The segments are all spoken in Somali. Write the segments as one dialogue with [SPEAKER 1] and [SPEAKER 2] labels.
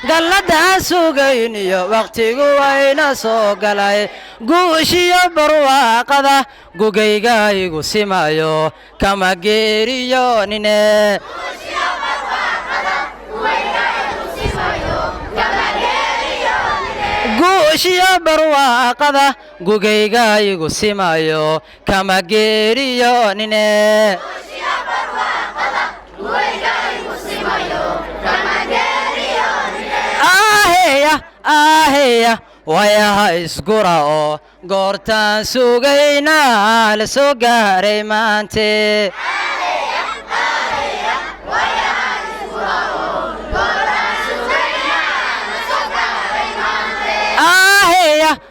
[SPEAKER 1] galladaan sugayniyo waqtigu wayna soo galay guushiyo barwaaqada gugayga igu simayo kama geeriyoonine guushiyo barwaaqada gugayga igu simayo kama geeriyoonine aheya wayaha isgura oo goortaan sugaynaa la soo gaaray maante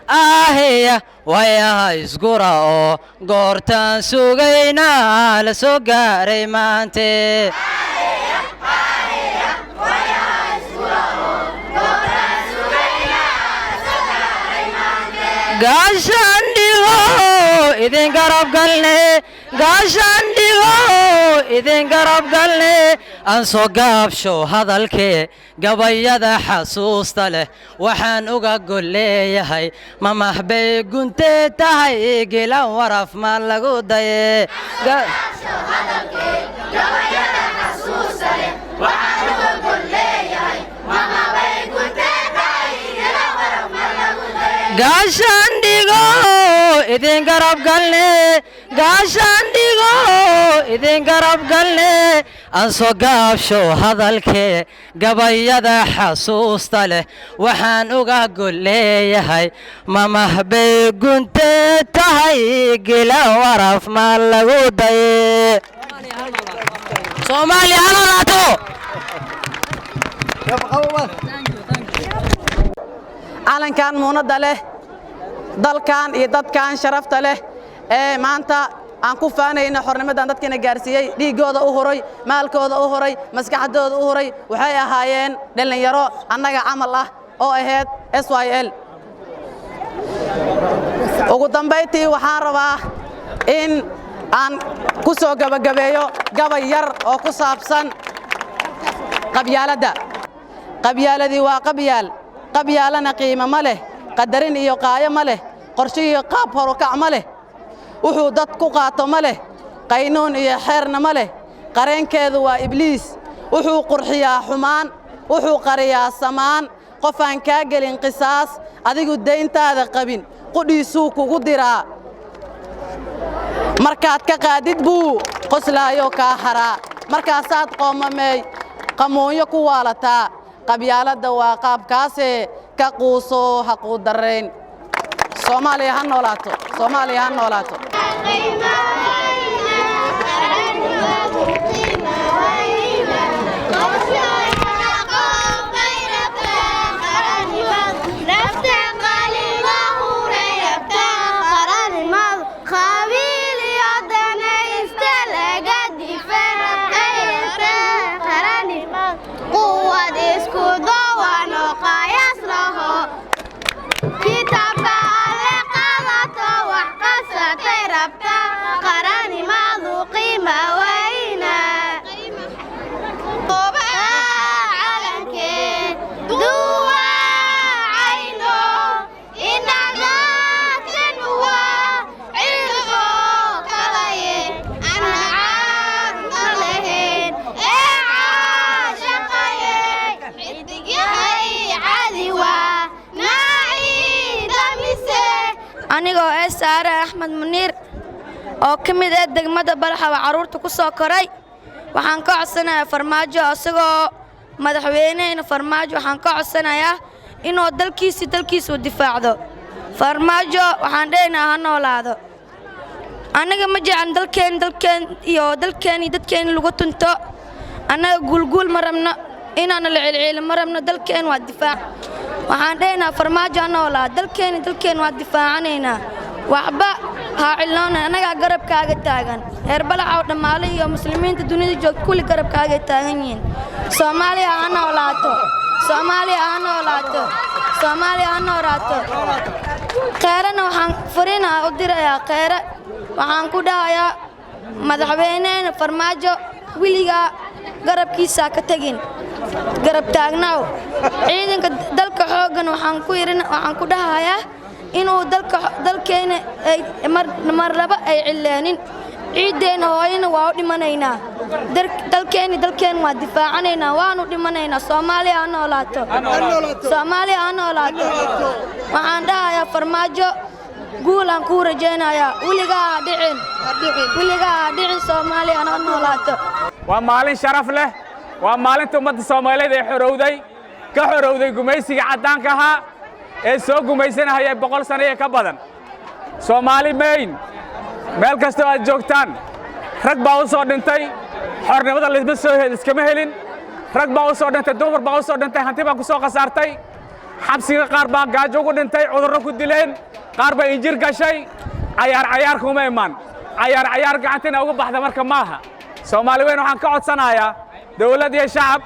[SPEAKER 1] aheya wayaha isgura oo goortaan sugaynaa la soo gaaray maante gaashaandhigo idin garab galne gaashaandhigo idin garab galne aan soo gaabsho hadalkee gabayada xasuusta leh waxaan uga gol leeyahay mamahbay guntee tahay gelan waraf ma lagu daye gaashaandhigo idin garab galne gaashaandhigo idin garab galne aan soo gaabsho hadalkee gabayada xasuusta leh waxaan uga gol leeyahay mamahbay guntee tahay gila waraf ma lagu daye Soomaaliya ha noolaato
[SPEAKER 2] calankan muunada leh dalkan iyo dadkan sharafta leh ee maanta aan ku faanayno xornimadan dadkina gaarsiiyay dhiigooda u horay maalkooda u horay maskaxdooda u horay waxay ahaayeen dhalinyaro annaga camal ah oo ahayd SYL ugu dambeyntii waxaan rabaa in aan ku soo gabagabeeyo gabay yar oo ku saabsan qabyaaladii waa qabyaalana qiimo ma leh qadarin iyo qaayo ma leh qorshe iyo qaab horukac ma leh wuxuu dad ku qaato ma leh qaynuun iyo xeerna ma leh qareenkeedu waa ibliis wuxuu qurxiyaa xumaan wuxuu qariyaa samaan qof aan kaa gelin qisaas adigu deyntaada qabin qudhiisuu kugu diraa markaad ka qaadid buu qoslaayo kaa haraa markaasaad qoomameey qamoonyo ku waalataa qabyaalada waa qaabkaasee ka quuso ha quu darrayn Soomaaliya ha noolaato
[SPEAKER 3] anigoo Saare Axmed Muniir oo kamid ah degmada Balxawa caruurta ku soo koray waxaan ka codsanayaa farmaajo asagoo madaxweynaha farmaajo waxaan ka codsanayaa inuu dalkiisa u difaacdo farmaajo waxaan dheenaa ha noolaado anaga ma jeclan dalkeen lagu tunto anaga gulgul ma rabno inaan la celcel ma rabno dalkeen waa difaac waxaan dheenaa farmaajo ha noolaado dalkeen waa difaacanayna waxba ha cilnoona anaga garabkaaga taagan heer Balxaw dhamaale iyo muslimiinta dunida joogta kulli garabkaaga taagan yihiin Soomaaliya ha noolaato qeerana waxaan fariinaa u dirayaa qeere waxaan ku dhahayaa madaxweynaha farmaajo wiliga garabkiisa ka tagin garab taagnaaw ciidanka dalka xooggan waxaan ku dhahayaa inuu dalkeena ay mar laba ay cilaanin ciideena hooyana waa u dhimanaynaa dalkeena waa difaacanaynaa waanu dhimanaynaa Soomaaliya ha noolaato waxaan dhahayaa farmaajo guulan ku rajaynayaa wiligaa dhicin Soomaaliya ha noolaato
[SPEAKER 4] waa maalin sharaf leh waa maalinta ummadda Soomaaliyeed ee ka xorowday gumaysiga cadaanka ahaa ee soo gumaysanaya 100 sano iyo ka badan Soomaali meel kasta aad joogtaan rag baa u soo dhintay xornimada la iskama helin rag baa u soo dhintay dumar baa u soo dhintay hanti baa ku soo qasaartay xabsiga qaar baa gaajo ugu dhintay cudurro ku dileen qaar baa injir gashay cayaar kuma iman cayaar gacantina uga baxda marka maaha Soomaali weyn waxaan ka codsanayaa dawlad iyo shacab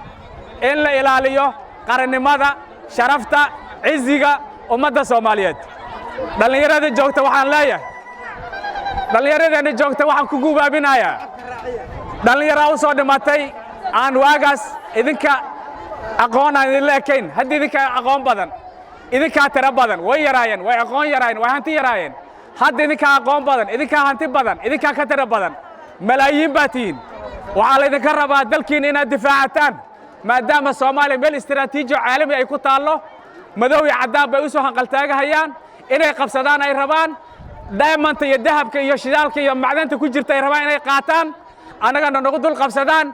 [SPEAKER 4] in la ilaaliyo qarannimada sharafta ciziga ummadda Soomaaliyeed dhalinyarada joogta waxaan leeyahay dhalinyarada joogta waxaan ku gubaabinayaa dhalinyaro u soo dhimatay aan waagaas idinka aqoon aan idin leekayn haddii idinka aqoon badan idinka tira badan way yaraayeen way aqoon yaraayeen way hanti yaraayeen hadda idinka aqoon badan idinka hanti badan idinka ka tira badan malaayiin baatiin waxaa la idinka rabaa dalkiina inaad difaacataan maadaama Soomaaliya meel istiraatiiji caalami ay ku taallo madow iyo cadaan bay u soo hanqaltaagahayaan inay qabsadaan ay rabaan diamond iyo dahabka iyo shidaalka iyo macdanta ku jirta ay rabaan inay qaataan annagana nagu dul qabsadaan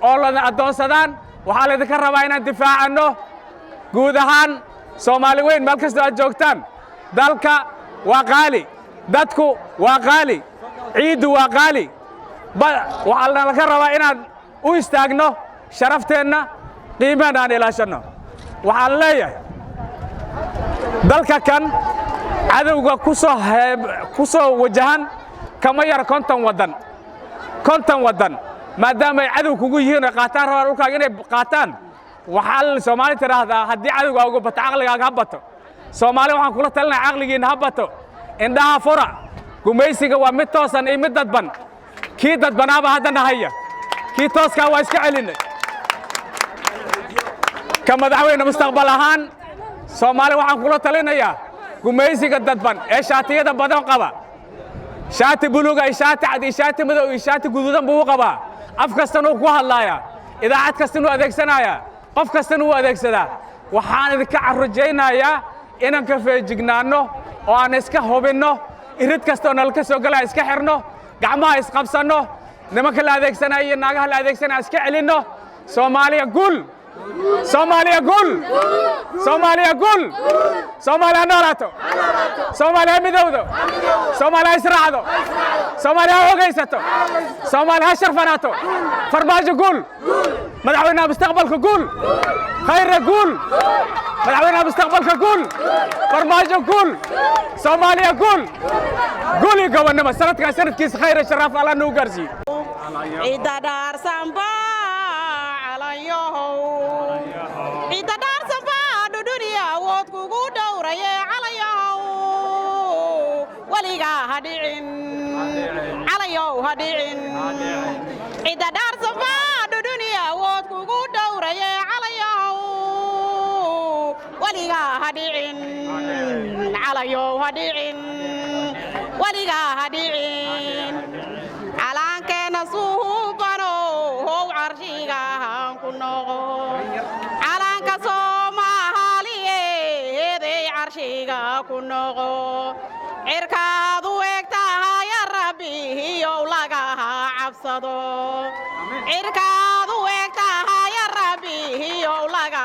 [SPEAKER 4] oo la adoonsadaan waxaa la idinka rabaa inaan difaacano guud ahaan Soomaali weyn meel kasta aad joogtaan dalka waa qaali dadku waa qaali ciidu waa qaali waxaa laga rabaa inaan u istaagno sharafteenna qiimahan aan ilaashano waxaan leeyahay dalka kan cadowga ku soo wajahan kama yar 50 wadan maadaama ay cadow kugu yihiin qaataan rabaan dhulkaaga inay qaataan waxaa Soomaali tiraahdaa haddii cadowga uga bato caqligaaga ha bato Soomaali waxaan kula talinayaa caqligiina ha bato indhaha fura gumaysiga waa mid toosan iyo mid dadban kii dadbanaaba hadda nahaya kii tooskaa waa iska celinay ka madaxweyne mustaqbal ahaan Soomaali waxaan kula talinayaa gumaysiga dadban ee shaatiyada badan qaba shaati buluug ay shaati cad shaati madow iyo shaati guduudan buu qabaa af kastana uu ku hadlaaya idaacad kastana uu adeegsanaya qof kastana uu adeegsadaa waxaan idinka carrajaynayaa inaan ka feejignaano oo aan iska hubinno irid kasta oo nalka soo galaa iska xirno gacmaha isqabsanno nimanka la adeegsanaya naagaha la adeegsanaya iska celinno Soomaaliya gul Soomaaliya gul Soomaaliya gul Soomaaliya noolaato Soomaaliya midowdo Soomaaliya israacdo Soomaaliya hogaysato Soomaaliya sharfanaato farmaajo gul madaxweynaha mustaqbalka gul khayra gul madaxweynaha mustaqbalka gul farmaajo gul Soomaaliya gul guli gobonnimo sanadkiisa khayra sharaf alla noo gaarsiiyo
[SPEAKER 5] ciida daarsanba ciida daarsanba duniya wood kugu dhowraye calayow waliga hadhicin calayow hadhicin ciida daarsanba duniya wood kugu dhowraye calayow waliga hadhicin calayow hadhicin waliga hadhicin calankeena suubano how carshiga ku noqo calanka Soomaaliyeed ee carshiga ku noqo cirkaadu eegtahay rabbi iyo laga cabsado cirkaadu eegtahay rabbi iyo laga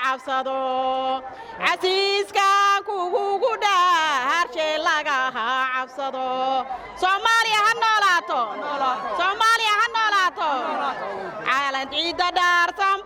[SPEAKER 5] cabsado casiiska kugu dhaarshe laga cabsado Soomaaliya ha noolaato Soomaaliya ha noolaato caalan ciida daarsan